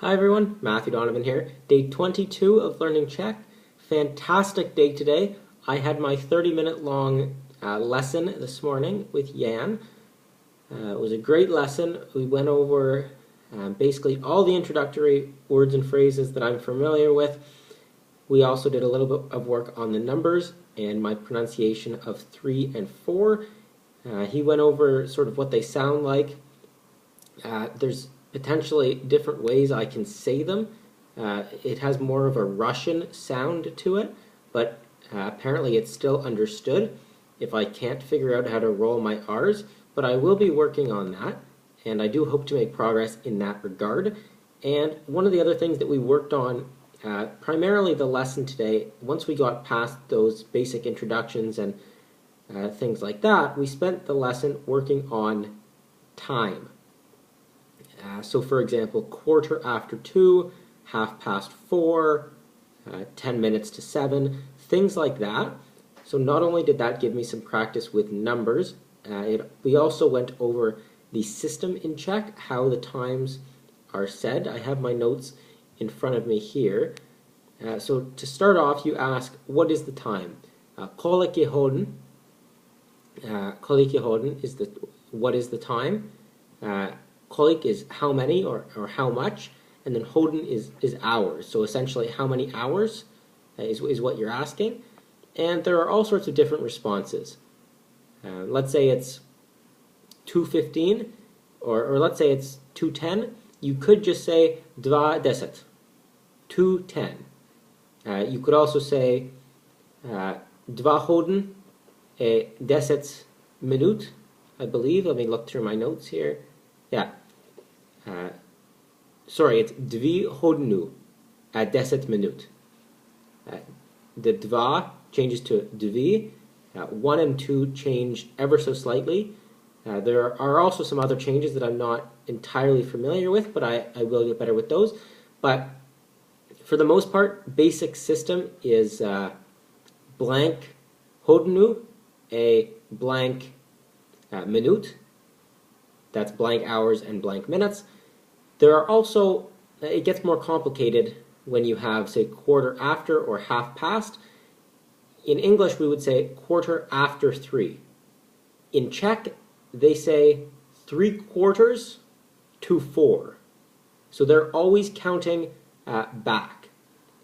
Hi everyone, Matthew Donovan here. Day 22 of Learning Czech. Fantastic day today. I had my 30-minute long lesson this morning with Jan. It was a great lesson. We went over basically all the introductory words and phrases that I'm familiar with. We also did a little bit of work on the numbers and my pronunciation of 3 and 4. He went over sort of what they sound like. There's potentially different ways I can say them. It has more of a Russian sound to it, but apparently it's still understood if I can't figure out how to roll my R's, but I will be working on that, and I do hope to make progress in that regard. And one of the other things that we worked on, primarily the lesson today, once we got past those basic introductions and things like that, we spent the lesson working on time. So for example, 2:15, 4:30, 10 minutes to 7, things like that. So not only did that give me some practice with numbers, we also went over the system in Czech, how the times are said. I have my notes in front of me here. So to start off, you ask, what is the time? Kolik je hodin? Kolik je hodin is what is the time? Kolik is how many or how much, and then hodin is hours. So essentially, how many hours is what you're asking. And there are all sorts of different responses. Let's say it's 2:15, or let's say it's 2:10. You could just say 2:10. 2:10. You could also say 2 hodin 10 minut, I believe. Let me look through my notes here. Yeah. Sorry, it's 2 hodinu 10 minut. The 2 changes to 2. 1 and 2 change ever so slightly. There are also some other changes that I'm not entirely familiar with, but I will get better with those. But for the most part, basic system is blank hodinu, a blank minute. That's blank hours and blank minutes. There are also, it gets more complicated when you have, say, quarter after or half past. In English, we would say 3:15. In Czech, they say 3/4 to 4. So they're always counting back.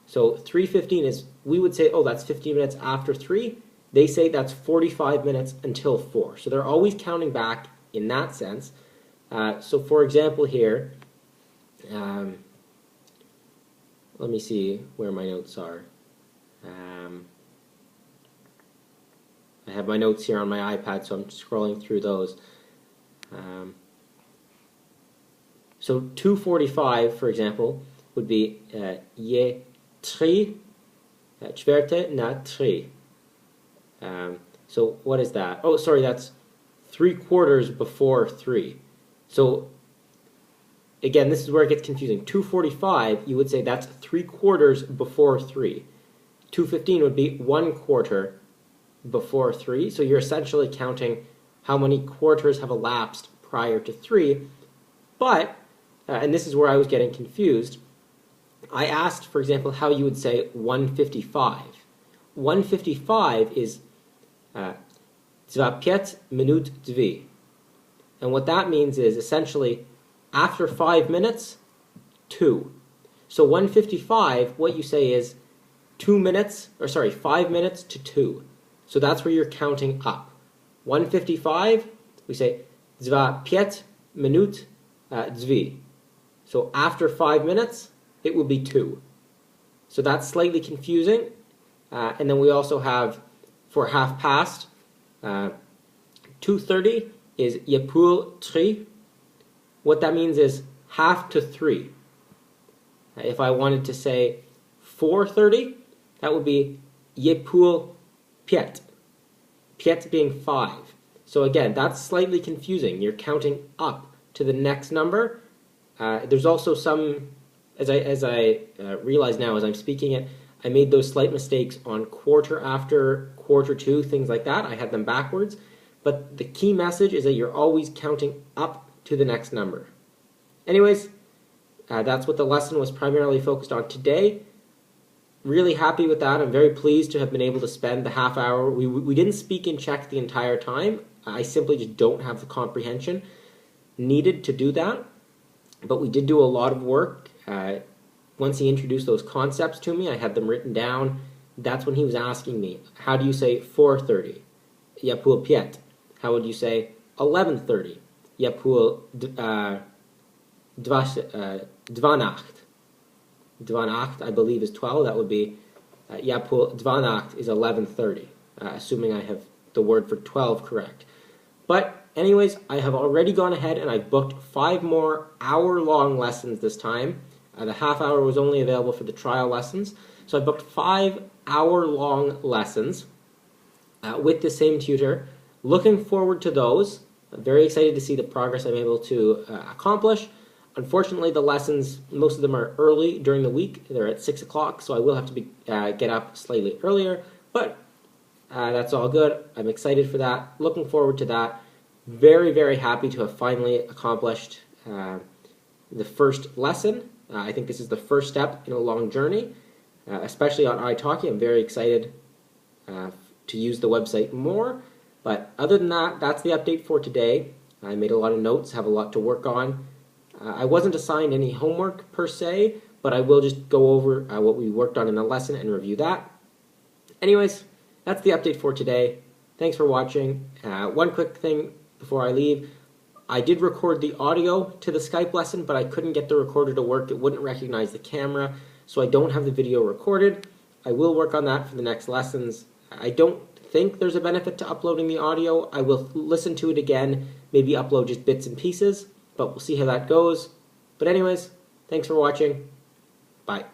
So 3:15 is, we would say, oh, that's 15 minutes after 3. They say that's 45 minutes until 4. So they're always counting back in that sense. So for example here, let me see where my notes are. I have my notes here on my iPad, so I'm scrolling through those. So 2:45, for example, would be je 3 na 3. So what is that? Oh, sorry, that's 3/4 before 3. So again, this is where it gets confusing. 2:45, you would say that's 3/4 before 3. 2:15 would be 1/4 before 3. So you're essentially counting how many quarters have elapsed prior to 3. But, and this is where I was getting confused, I asked, for example, how you would say 1:55. 1:55 is 5 minut 2. And what that means is essentially after 5 minutes, 2. So 1:55, what you say is 5 minutes to 2. So that's where you're counting up. 1:55, we say 5 minut 2. So after 5 minutes, it will be 2. So that's slightly confusing. And then we also have, for half past, 2:30 is je půl 3. What that means is half to 3. If I wanted to say 4:30, that would be je půl 5. 5 being 5. So again, that's slightly confusing. You're counting up to the next number. There's also some, as I realize now as I'm speaking it, I made those slight mistakes on quarter after, quarter to, things like that. I had them backwards. But the key message is that you're always counting up to the next number. Anyways, That's what the lesson was primarily focused on today. Really happy with that. I'm very pleased to have been able to spend the half hour. We didn't speak in Czech the entire time. I simply just don't have the comprehension needed to do that. But we did do a lot of work. Once he introduced those concepts to me, I had them written down. That's when he was asking me, how do you say 4:30? Je půl pět. How would you say 11:30? Je půl dvanáct. Dvanáct, I believe, is 12. That would be je půl dvanáct is 11:30, assuming I have the word for 12 correct. But anyways, I have already gone ahead and I've booked 5 more hour-long lessons this time. The half hour was only available for the trial lessons. So I booked 5 hour-long lessons with the same tutor. Looking forward to those. I'm very excited to see the progress I'm able to accomplish. Unfortunately, the lessons, most of them are early during the week. They're at 6 o'clock, so I will have to get up slightly earlier. But that's all good. I'm excited for that. Looking forward to that. Very, very happy to have finally accomplished the first lesson. I think this is the first step in a long journey, especially on italki. I'm very excited to use the website more. But other than that, that's the update for today. I made a lot of notes, have a lot to work on. I wasn't assigned any homework per se, but I will just go over what we worked on in the lesson and review that. Anyways, that's the update for today. Thanks for watching. One quick thing before I leave. I did record the audio to the Skype lesson, but I couldn't get the recorder to work. It wouldn't recognize the camera, so I don't have the video recorded. I will work on that for the next lessons. I don't think there's a benefit to uploading the audio. I will listen to it again, maybe upload just bits and pieces, but we'll see how that goes. But anyways, thanks for watching. Bye.